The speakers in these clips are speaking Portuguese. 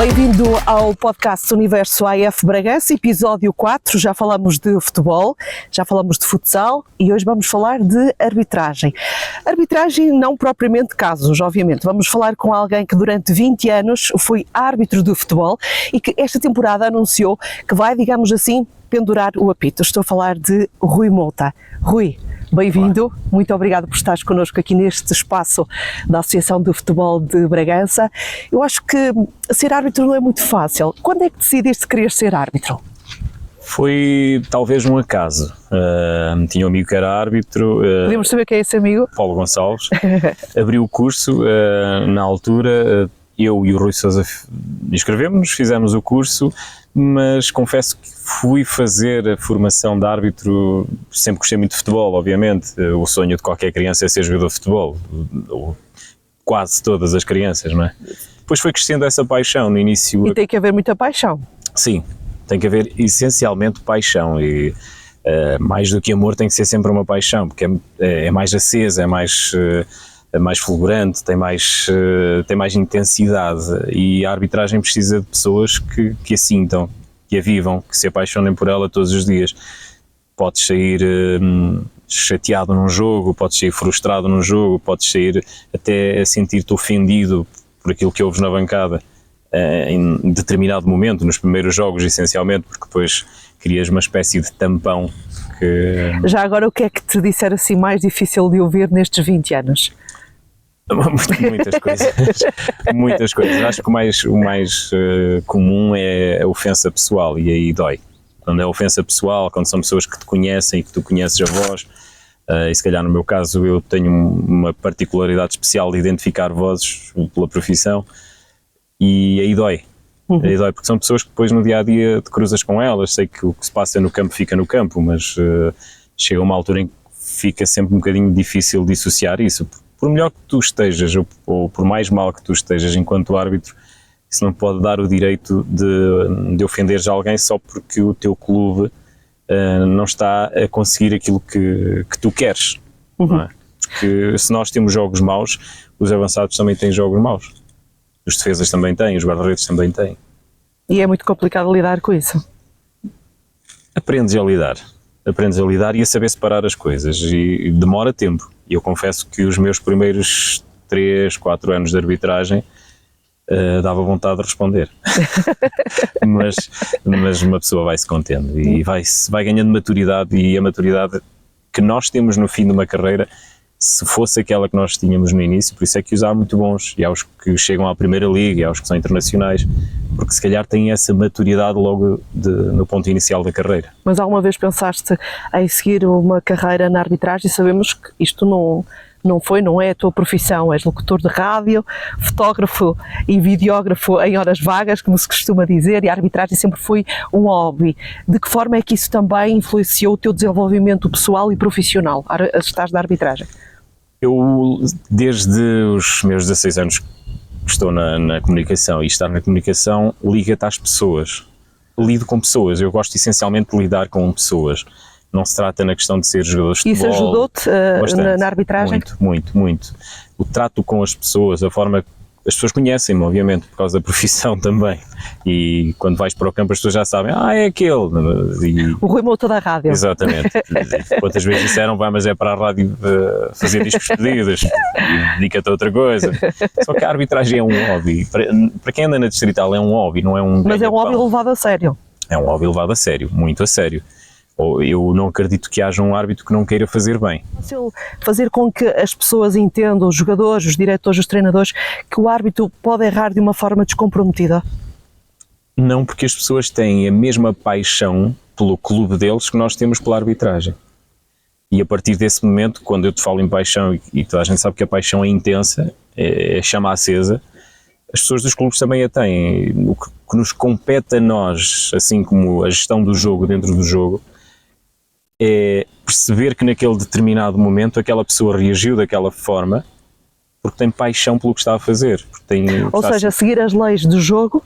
Bem-vindo ao podcast Universo AF Bragança, episódio 4. Já falamos de futebol, já falamos de futsal e hoje vamos falar de arbitragem. Arbitragem não propriamente casos, obviamente. Vamos falar com alguém que durante 20 anos foi árbitro de futebol e que esta temporada anunciou que vai, digamos assim, pendurar o apito. Estou a falar de Rui Mouta. Rui, bem-vindo, muito obrigado por estares connosco aqui neste espaço da Associação de Futebol de Bragança. Eu acho que ser árbitro não é muito fácil. Quando é que decidiste querer ser árbitro? Foi talvez um acaso. Tinha um amigo que era árbitro. Podemos saber quem é esse amigo? Paulo Gonçalves. Abriu o curso, na altura, eu e o Rui Sousa inscrevemos-nos, fizemos o curso, mas confesso que fui fazer a formação de árbitro, sempre gostei muito de futebol, obviamente. O sonho de qualquer criança é ser jogador de futebol, ou quase todas as crianças, não é? Depois foi crescendo essa paixão no início. E tem que haver muita paixão. Sim, tem que haver essencialmente paixão e mais do que amor tem que ser sempre uma paixão, porque é mais acesa, é mais fulgurante, tem mais intensidade, e a arbitragem precisa de pessoas que a sintam, que a vivam, que se apaixonem por ela todos os dias. Podes sair chateado num jogo, podes sair frustrado num jogo, podes sair até a sentir-te ofendido por aquilo que ouves na bancada em determinado momento, nos primeiros jogos essencialmente, porque depois crias uma espécie de tampão que... Já agora, o que é que te disser assim mais difícil de ouvir nestes 20 anos? Muitas coisas. Acho que o mais comum é a ofensa pessoal, e aí dói. Quando é ofensa pessoal, quando são pessoas que te conhecem e que tu conheces a voz, e se calhar no meu caso eu tenho uma particularidade especial de identificar vozes pela profissão, e aí dói. Aí dói, porque são pessoas que depois no dia-a-dia te cruzas com elas. Sei que o que se passa no campo fica no campo, mas chega uma altura em que fica sempre um bocadinho difícil dissociar isso. Por melhor que tu estejas, ou por mais mal que tu estejas enquanto árbitro, isso não pode dar o direito de ofenderes alguém só porque o teu clube não está a conseguir aquilo que tu queres. Não é? Porque se nós temos jogos maus, os avançados também têm jogos maus. Os defesas também têm, os guarda-redes também têm. E é muito complicado lidar com isso? Aprendes a lidar e a saber separar as coisas, e demora tempo. E eu confesso que os meus primeiros 3, 4 anos de arbitragem dava vontade de responder. mas uma pessoa vai-se contendo e vai ganhando maturidade, e a maturidade que nós temos no fim de uma carreira, se fosse aquela que nós tínhamos no início, por isso é que os há muito bons, e há os que chegam à Primeira Liga, e há os que são internacionais, porque se calhar têm essa maturidade logo no ponto inicial da carreira. Mas alguma vez pensaste em seguir uma carreira na arbitragem? Sabemos que isto não é a tua profissão, és locutor de rádio, fotógrafo e videógrafo em horas vagas, como se costuma dizer, e a arbitragem sempre foi um hobby. De que forma é que isso também influenciou o teu desenvolvimento pessoal e profissional, estás na arbitragem? Eu, desde os meus 16 anos que estou na comunicação, e estar na comunicação liga-te às pessoas. Lido com pessoas, eu gosto essencialmente de lidar com pessoas. Não se trata na questão de ser jogador de futebol. Isso ajudou-te na arbitragem? Muito. O trato com as pessoas, a forma... As pessoas conhecem-me, obviamente, por causa da profissão também. E quando vais para o campo as pessoas já sabem, é aquele. O Rui Mouta da rádio. Exatamente. Quantas vezes disseram, mas é para a rádio fazer discos pedidos, e dedica-te a outra coisa. Só que a arbitragem é um hobby. Para quem anda na Distrital é um hobby, não é um... Mas é um hobby levado a sério. É um hobby levado a sério, muito a sério. Eu não acredito que haja um árbitro que não queira fazer bem. Fazer com que as pessoas entendam, os jogadores, os diretores, os treinadores, que o árbitro pode errar de uma forma descomprometida? Não, porque as pessoas têm a mesma paixão pelo clube deles que nós temos pela arbitragem. E a partir desse momento, quando eu te falo em paixão, e toda a gente sabe que a paixão é intensa, é chama acesa, as pessoas dos clubes também a têm. O que nos compete a nós, assim como a gestão do jogo dentro do jogo, é perceber que naquele determinado momento aquela pessoa reagiu daquela forma porque tem paixão pelo que está a fazer. Ou seja, seguir as leis do jogo,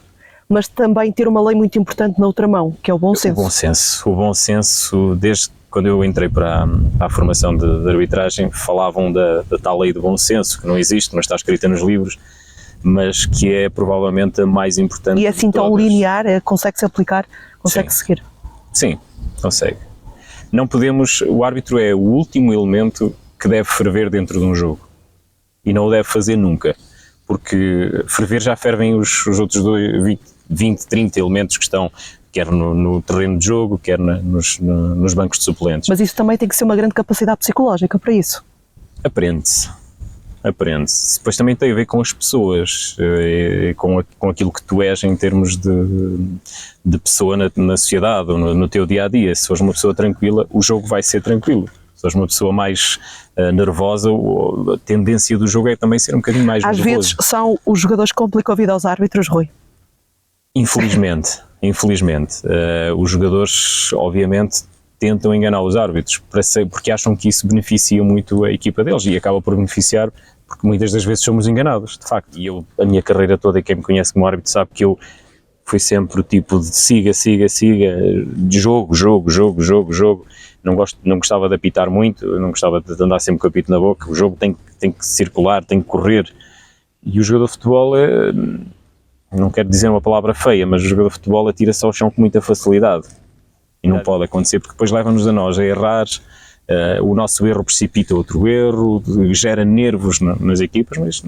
mas também ter uma lei muito importante na outra mão, que é o bom senso. O bom senso, desde quando eu entrei para a formação de arbitragem, falavam da tal lei do bom senso, que não existe, mas está escrita nos livros. mas que é provavelmente a mais importante. E é assim tão linear, consegue-se aplicar, consegue-se seguir? Sim, consegue. Não podemos, o árbitro é o último elemento que deve ferver dentro de um jogo e não o deve fazer nunca, porque ferver já fervem os outros 20, 30 elementos que estão quer no terreno de jogo, quer nos bancos de suplentes. Mas isso também tem que ser uma grande capacidade psicológica para isso. Aprende-se. Depois também tem a ver com as pessoas, com aquilo que tu és em termos de pessoa na sociedade ou no teu dia-a-dia. Se fores uma pessoa tranquila, o jogo vai ser tranquilo. Se fores uma pessoa mais nervosa, a tendência do jogo é também ser um bocadinho mais nervoso. Às vezes são os jogadores que complicam a vida aos árbitros, Rui. Infelizmente. Os jogadores, obviamente, tentam enganar os árbitros porque acham que isso beneficia muito a equipa deles e acaba por beneficiar porque muitas das vezes somos enganados, de facto. E a minha carreira toda, e quem me conhece como árbitro sabe que eu fui sempre o tipo de siga, de jogo. Não gostava de apitar muito, não gostava de andar sempre com o apito na boca. O jogo tem que circular, tem que correr. E o jogador de futebol não quero dizer uma palavra feia, mas o jogador de futebol atira-se ao chão com muita facilidade. E não pode acontecer, porque depois leva-nos a nós a errar, o nosso erro precipita outro erro, gera nervos nas equipas, mas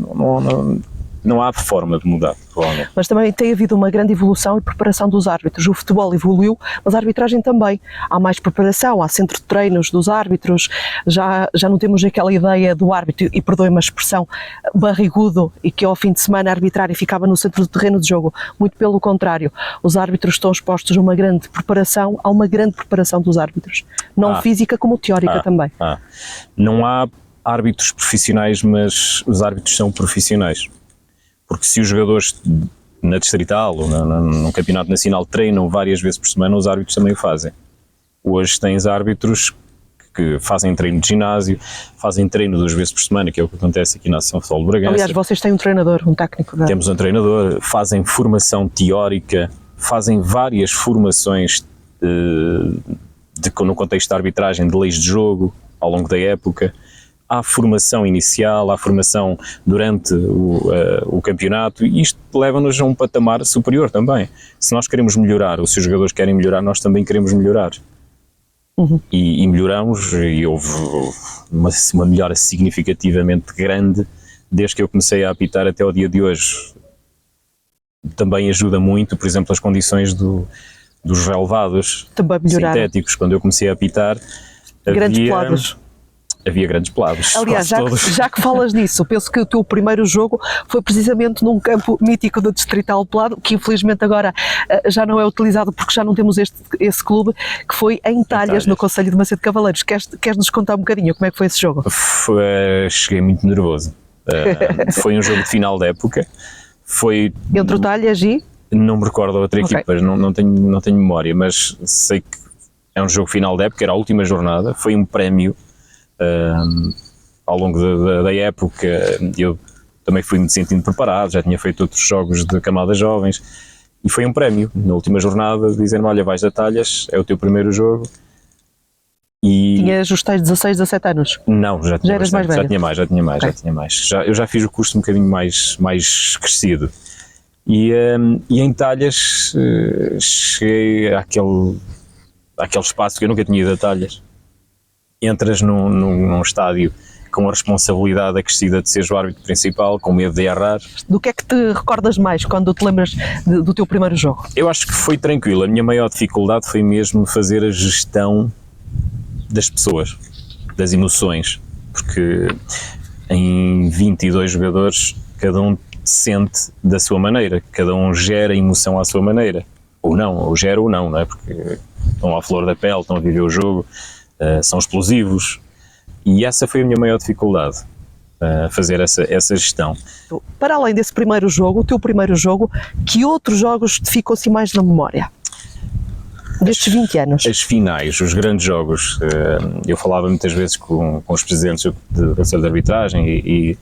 não há forma de mudar, provavelmente. Mas também tem havido uma grande evolução e preparação dos árbitros. O futebol evoluiu, mas a arbitragem também. Há mais preparação, há centro de treinos dos árbitros, já não temos aquela ideia do árbitro, e perdoe-me a expressão, barrigudo, e que ao fim de semana arbitrar e ficava no centro do terreno de jogo. Muito pelo contrário, os árbitros estão expostos a uma grande preparação, dos árbitros. Não física como teórica também. Não há árbitros profissionais, mas os árbitros são profissionais. Porque se os jogadores na Distrital ou no Campeonato Nacional treinam várias vezes por semana, os árbitros também o fazem. Hoje tens árbitros que fazem treino de ginásio, fazem treino 2 vezes por semana, que é o que acontece aqui na Associação de Futebol de Bragança. Aliás, vocês têm um treinador, um técnico. Temos um treinador, fazem formação teórica, fazem várias formações no contexto da arbitragem de leis de jogo ao longo da época. Há formação inicial, há formação durante o campeonato, e isto leva-nos a um patamar superior também. Se nós queremos melhorar, ou se os jogadores querem melhorar, nós também queremos melhorar. E melhoramos, e houve uma melhora significativamente grande desde que eu comecei a apitar até ao dia de hoje. Também ajuda muito, por exemplo, as condições dos relevados sintéticos. Quando eu comecei a apitar, havia grandes pelados. Aliás, já que falas nisso, penso que o teu primeiro jogo foi precisamente num campo mítico do Distrital Pelado, que infelizmente agora já não é utilizado porque já não temos esse clube, que foi em Talhas, no concelho de Macedo de Cavaleiros. Queres nos contar um bocadinho como é que foi esse jogo? Cheguei muito nervoso. Foi um jogo de final da época. Entre o Talhas e? Não me recordo a outra equipa, não tenho memória, mas sei que é um jogo final da época, era a última jornada, foi um prémio. Ao longo da época eu também fui-me sentindo preparado, já tinha feito outros jogos de camadas jovens e foi um prémio na última jornada, dizendo-me: olha, vais a Talhas, é o teu primeiro jogo. E tinhas os tais 16, 17 anos? Não, já tinha eras mais velho? Já tinha mais. Eu já fiz o curso um bocadinho mais crescido e em Talhas cheguei àquele espaço que eu nunca tinha ido a Talhas. Entras num estádio com a responsabilidade acrescida de seres o árbitro principal, com medo de errar. Do que é que te recordas mais quando te lembras do teu primeiro jogo? Eu acho que foi tranquilo. A minha maior dificuldade foi mesmo fazer a gestão das pessoas, das emoções, porque em 22 jogadores cada um sente da sua maneira, cada um gera emoção à sua maneira, ou gera ou não é? Porque estão à flor da pele, estão a viver o jogo. São explosivos, e essa foi a minha maior dificuldade, fazer essa gestão. Para além desse primeiro jogo, o teu primeiro jogo, que outros jogos te ficam assim mais na memória? Destes 20 anos. As finais, os grandes jogos. Eu falava muitas vezes com os presidentes do Conselho de Arbitragem e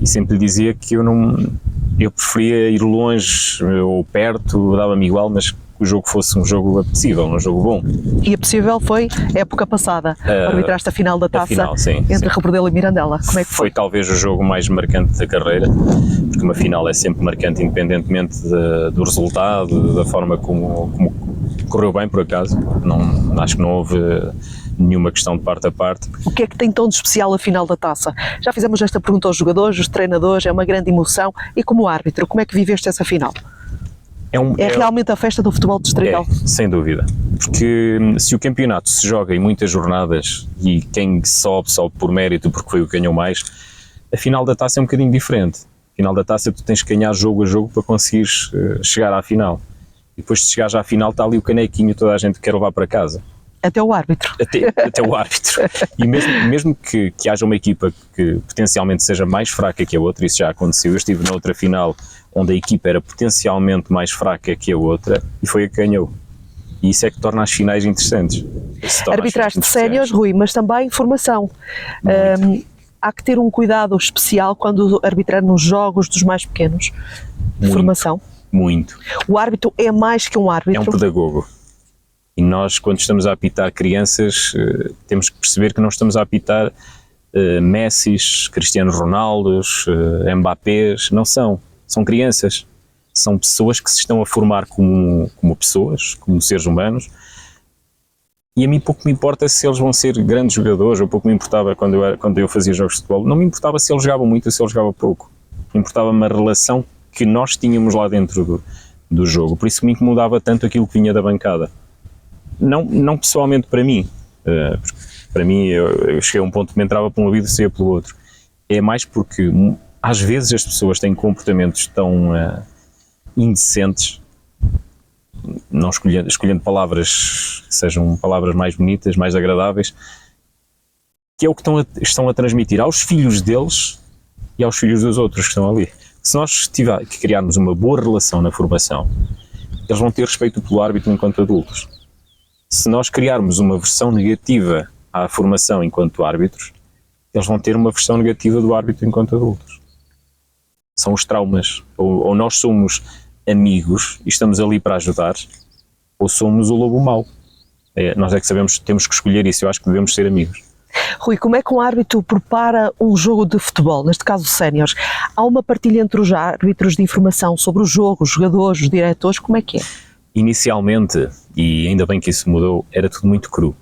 sempre lhe dizia que eu preferia ir longe ou perto, dava-me igual, mas que o jogo fosse um jogo apetecível, um jogo bom. E a possível foi a época passada, arbitraste a final da taça final, sim, entre Rebordelo e Mirandela. Como é que foi? Foi talvez o jogo mais marcante da carreira, porque uma final é sempre marcante independentemente do resultado, da forma como correu bem por acaso. Acho que não houve nenhuma questão de parte a parte. O que é que tem tão de especial a final da taça? Já fizemos esta pergunta aos jogadores, aos treinadores, é uma grande emoção. E como árbitro, como é que viveste essa final? É realmente a festa do futebol distrital? Sem dúvida. Porque se o campeonato se joga em muitas jornadas e quem sobe por mérito porque foi o que ganhou mais, a final da taça é um bocadinho diferente. A final da taça tu tens que ganhar jogo a jogo para conseguires chegar à final. E depois de chegares à final está ali o canequinho, toda a gente quer levar para casa. Até o árbitro. Até o árbitro. E mesmo que haja uma equipa que potencialmente seja mais fraca que a outra, isso já aconteceu. Eu estive na outra final onde a equipa era potencialmente mais fraca que a outra e foi a que ganhou. E isso é que torna as finais interessantes. Arbitraste séniores, Rui, mas também formação. Há que ter um cuidado especial quando arbitrar nos jogos dos mais pequenos. De formação. Muito. O árbitro é mais que um árbitro. É um pedagogo. E nós, quando estamos a apitar crianças, temos que perceber que não estamos a apitar Messis, Cristiano Ronaldos, Mbappés, não são. São crianças. São pessoas que se estão a formar como pessoas, como seres humanos. E a mim pouco me importa se eles vão ser grandes jogadores, ou pouco me importava quando eu fazia jogos de futebol. Não me importava se eles jogavam muito ou se eles jogavam pouco. Importava-me a relação que nós tínhamos lá dentro do jogo. Por isso me incomodava tanto aquilo que vinha da bancada. Não pessoalmente para mim. Para mim, eu cheguei a um ponto que me entrava por um ouvido e saía pelo outro. É mais porque às vezes as pessoas têm comportamentos tão indecentes, não escolhendo palavras que sejam palavras mais bonitas, mais agradáveis, que é o que estão a transmitir aos filhos deles e aos filhos dos outros que estão ali. Se nós criarmos uma boa relação na formação, eles vão ter respeito pelo árbitro enquanto adultos. Se nós criarmos uma versão negativa à formação enquanto árbitros, eles vão ter uma versão negativa do árbitro enquanto adultos. São os traumas. Ou nós somos amigos e estamos ali para ajudar, ou somos o lobo mau. Nós é que sabemos, temos que escolher isso. Eu acho que devemos ser amigos. Rui, como é que um árbitro prepara um jogo de futebol, neste caso séniores? Há uma partilha entre os árbitros de informação sobre o jogo, os jogadores, os diretores, como é que é? Inicialmente, e ainda bem que isso mudou, era tudo muito cru.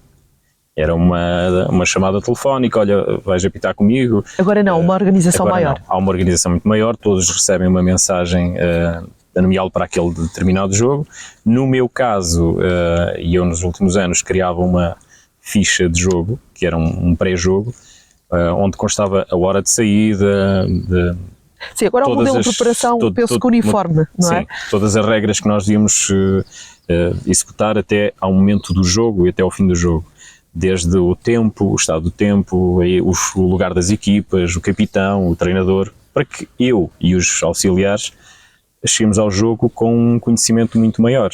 Era uma chamada telefónica, olha, vais apitar comigo. Agora não, uma organização maior. Não. Há uma organização muito maior, todos recebem uma mensagem a nomeá-lo para aquele determinado jogo. No meu caso, e eu nos últimos anos criava uma ficha de jogo, que era um pré-jogo, onde constava a hora de saída, sim, agora é um modelo de preparação, penso que uniforme, não é? Sim, todas as regras que nós devíamos executar até ao momento do jogo e até ao fim do jogo. Desde o tempo, o estado do tempo, o lugar das equipas, o capitão, o treinador, para que eu e os auxiliares cheguemos ao jogo com um conhecimento muito maior.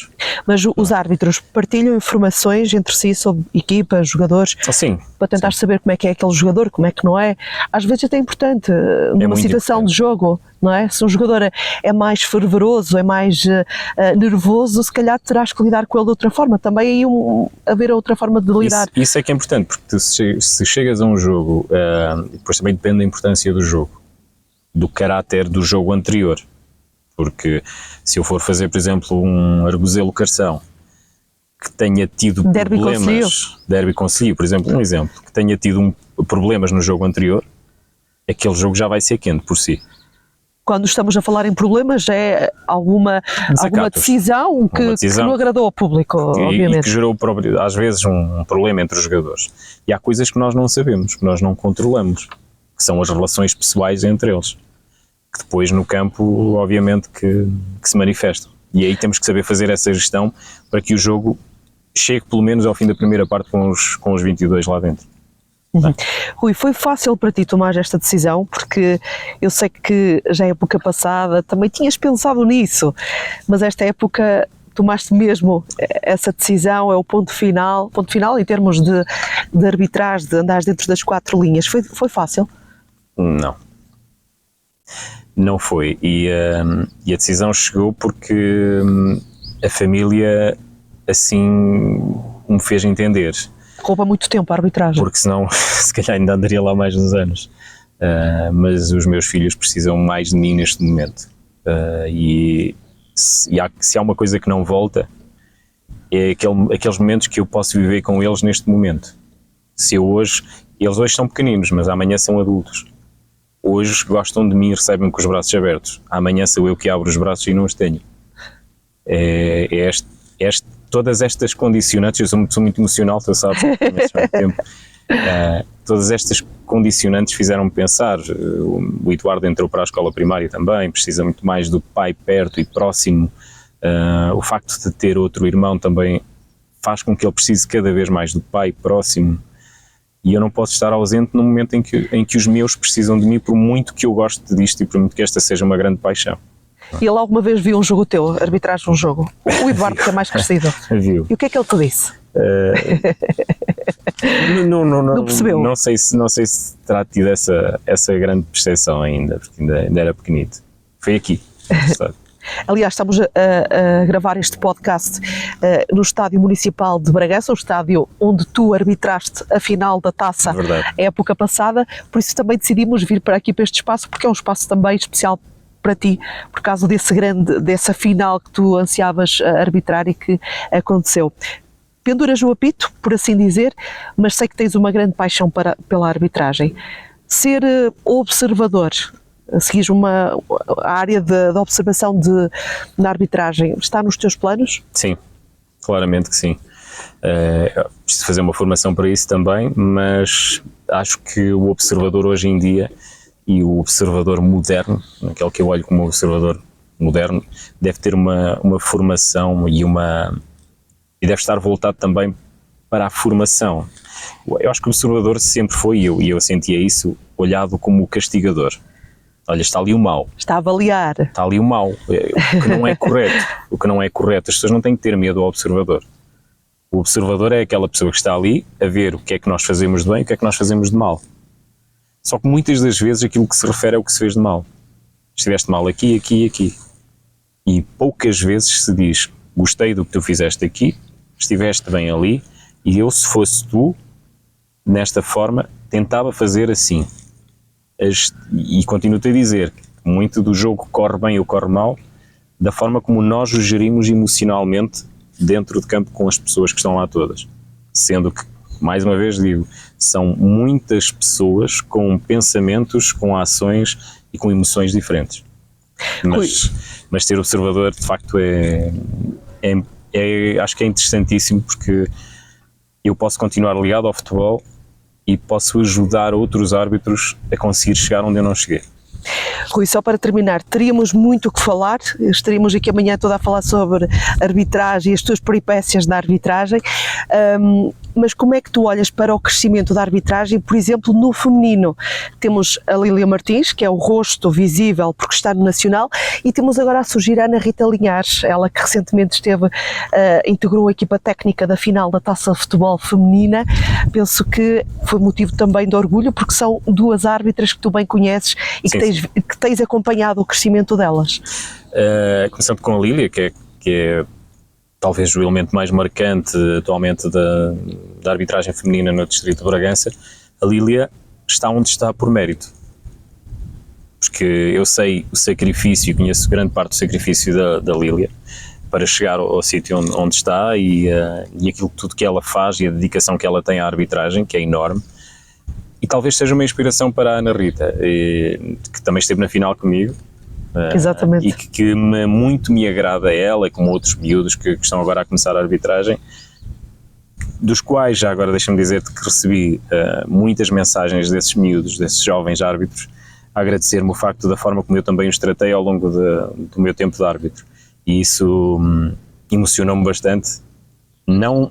Mas os árbitros partilham informações entre si sobre equipas, jogadores, sim, para tentar saber como é que é aquele jogador, como é que não é. Às vezes até é importante, numa situação de jogo, não é? Se um jogador é mais fervoroso, é mais nervoso, se calhar terás que lidar com ele de outra forma. Também aí haver outra forma de lidar. Isso é que é importante, porque tu, se chegas a um jogo, depois também depende da importância do jogo, do caráter do jogo anterior. Porque se eu for fazer, por exemplo, um Arguzelo-Carção que tenha tido problemas, Derby Conselho, por exemplo, um exemplo, que tenha tido problemas no jogo anterior, aquele jogo já vai ser quente por si. Quando estamos a falar em problemas, é alguma decisão que não agradou ao público, obviamente. E que gerou, às vezes, um problema entre os jogadores. E há coisas que nós não sabemos, que nós não controlamos, que são as relações pessoais entre eles, que depois no campo, obviamente, que se manifestam. E aí temos que saber fazer essa gestão para que o jogo chegue pelo menos ao fim da primeira parte com os 22 lá dentro. Uhum. Rui, foi fácil para ti tomar esta decisão? Porque eu sei que já a época passada também tinhas pensado nisso, mas esta época tomaste mesmo essa decisão, é o ponto final em termos de arbitragem, de andares dentro das 4 linhas. Foi fácil? Não foi, e a decisão chegou porque a família assim me fez entender. Rouba muito tempo a arbitragem. Porque senão, se calhar ainda andaria lá mais uns anos. Mas os meus filhos precisam mais de mim neste momento. Se há uma coisa que não volta, é aqueles momentos que eu posso viver com eles neste momento. Eles hoje são pequeninos, mas amanhã são adultos. Hoje gostam de mim e recebem-me com os braços abertos. Amanhã sou eu que abro os braços e não os tenho. Todas estas condicionantes, eu sou muito emocional, tu sabes, conheces há muito tempo. Todas estas condicionantes fizeram-me pensar. O Eduardo entrou para a escola primária também, precisa muito mais do pai perto e próximo. O facto de ter outro irmão também faz com que ele precise cada vez mais do pai próximo, e eu não posso estar ausente no momento em que os meus precisam de mim, por muito que eu goste disto e por muito que esta seja uma grande paixão. E ele alguma vez viu um jogo teu, arbitraste um jogo? O Eduardo, que é mais crescido. Viu. E o que é que ele te disse? Não percebeu? Não sei se terá tido essa grande percepção ainda, porque ainda era pequenito. Foi aqui, sabe? Aliás, estamos a gravar este podcast no Estádio Municipal de Bragança, o estádio onde tu arbitraste a final da taça a época passada, por isso também decidimos vir para aqui, para este espaço, porque é um espaço também especial para ti, por causa dessa final que tu ansiavas arbitrar e que aconteceu. Penduras o apito, por assim dizer, mas sei que tens uma grande paixão pela arbitragem. Ser observador, seguires a área de observação na arbitragem, está nos teus planos? Sim, claramente que sim. Preciso fazer uma formação para isso também, mas acho que o observador hoje em dia e o observador moderno, aquele que eu olho como observador moderno, deve ter uma formação e deve estar voltado também para a formação. Eu acho que o observador sempre foi, e eu sentia isso, olhado como o castigador. Olha, está ali o mau. Está a avaliar. Está ali o mau, o que não é correto. O que não é correto. As pessoas não têm que ter medo ao observador. O observador é aquela pessoa que está ali a ver o que é que nós fazemos de bem e o que é que nós fazemos de mal. Só que muitas das vezes aquilo que se refere é o que se fez de mal. Estiveste mal aqui, aqui e aqui. E poucas vezes se diz, gostei do que tu fizeste aqui, estiveste bem ali, e eu, se fosse tu, nesta forma, tentava fazer assim. E continuo-te a dizer, muito do jogo corre bem ou corre mal, da forma como nós o gerimos emocionalmente dentro de campo com as pessoas que estão lá todas. Sendo que, mais uma vez digo, são muitas pessoas com pensamentos, com ações e com emoções diferentes. Mas ser observador, de facto, acho que é interessantíssimo, porque eu posso continuar ligado ao futebol e posso ajudar outros árbitros a conseguir chegar onde eu não cheguei. Rui, só para terminar, teríamos muito o que falar, estaríamos aqui amanhã toda a falar sobre arbitragem e as tuas peripécias da arbitragem, mas como é que tu olhas para o crescimento da arbitragem, por exemplo, no feminino? Temos a Lília Martins, que é o rosto visível porque está no Nacional, e temos agora a surgir a Ana Rita Linhares, ela que recentemente integrou a equipa técnica da final da Taça de Futebol Feminina. Penso que foi motivo também de orgulho, porque são duas árbitras que tu bem conheces e que tens acompanhado o crescimento delas. Começando com a Lília, que é talvez o elemento mais marcante atualmente da arbitragem feminina no Distrito de Bragança. A Lília está onde está por mérito, porque eu sei o sacrifício, conheço grande parte do sacrifício da Lília para chegar ao sítio onde está, e aquilo tudo que ela faz e a dedicação que ela tem à arbitragem, que é enorme. E talvez seja uma inspiração para a Ana Rita, que também esteve na final comigo. Exatamente. E que muito me agrada ela, como outros miúdos que estão agora a começar a arbitragem, dos quais, já agora deixa-me dizer-te que recebi muitas mensagens desses miúdos, desses jovens árbitros, a agradecer-me o facto da forma como eu também os tratei ao longo do meu tempo de árbitro. E isso emocionou-me bastante, não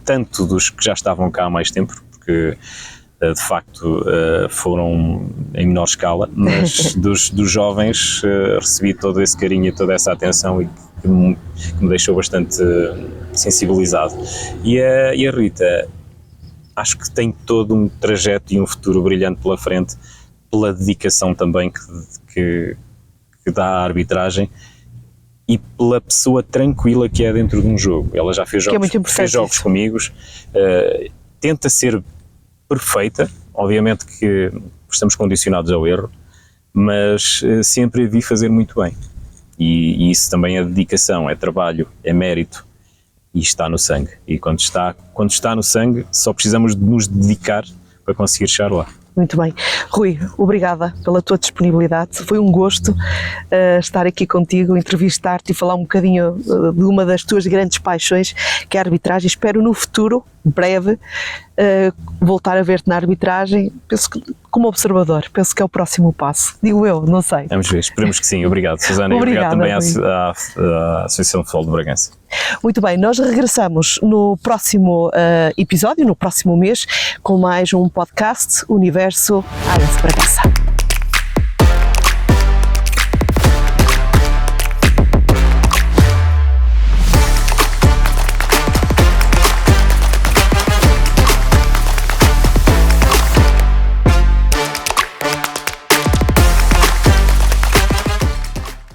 tanto dos que já estavam cá há mais tempo, porque de facto foram em menor escala, mas dos jovens recebi todo esse carinho e toda essa atenção, e que me deixou bastante sensibilizado. E a Rita, acho que tem todo um trajeto e um futuro brilhante pela frente, pela dedicação também que dá à arbitragem, e pela pessoa tranquila que é dentro de um jogo. Ela já fez Que é muito jogos, importante isso. comigo, tenta ser perfeita, obviamente que estamos condicionados ao erro, mas sempre a vi fazer muito bem. E isso também é dedicação, é trabalho, é mérito, e está no sangue. E quando está no sangue, só precisamos de nos dedicar para conseguir chegar lá. Muito bem. Rui, obrigada pela tua disponibilidade. Foi um gosto estar aqui contigo, entrevistar-te e falar um bocadinho de uma das tuas grandes paixões, que é a arbitragem. Espero no futuro, breve, voltar a ver-te na arbitragem, penso que como observador. Penso que é o próximo passo. Digo eu, não sei. Vamos ver, esperemos que sim. Obrigado, Susana. Obrigada, e obrigado também Rui. à Associação de Futebol de Bragança. Muito bem, nós regressamos no próximo episódio, no próximo mês, com mais um podcast Universo AS Bragança.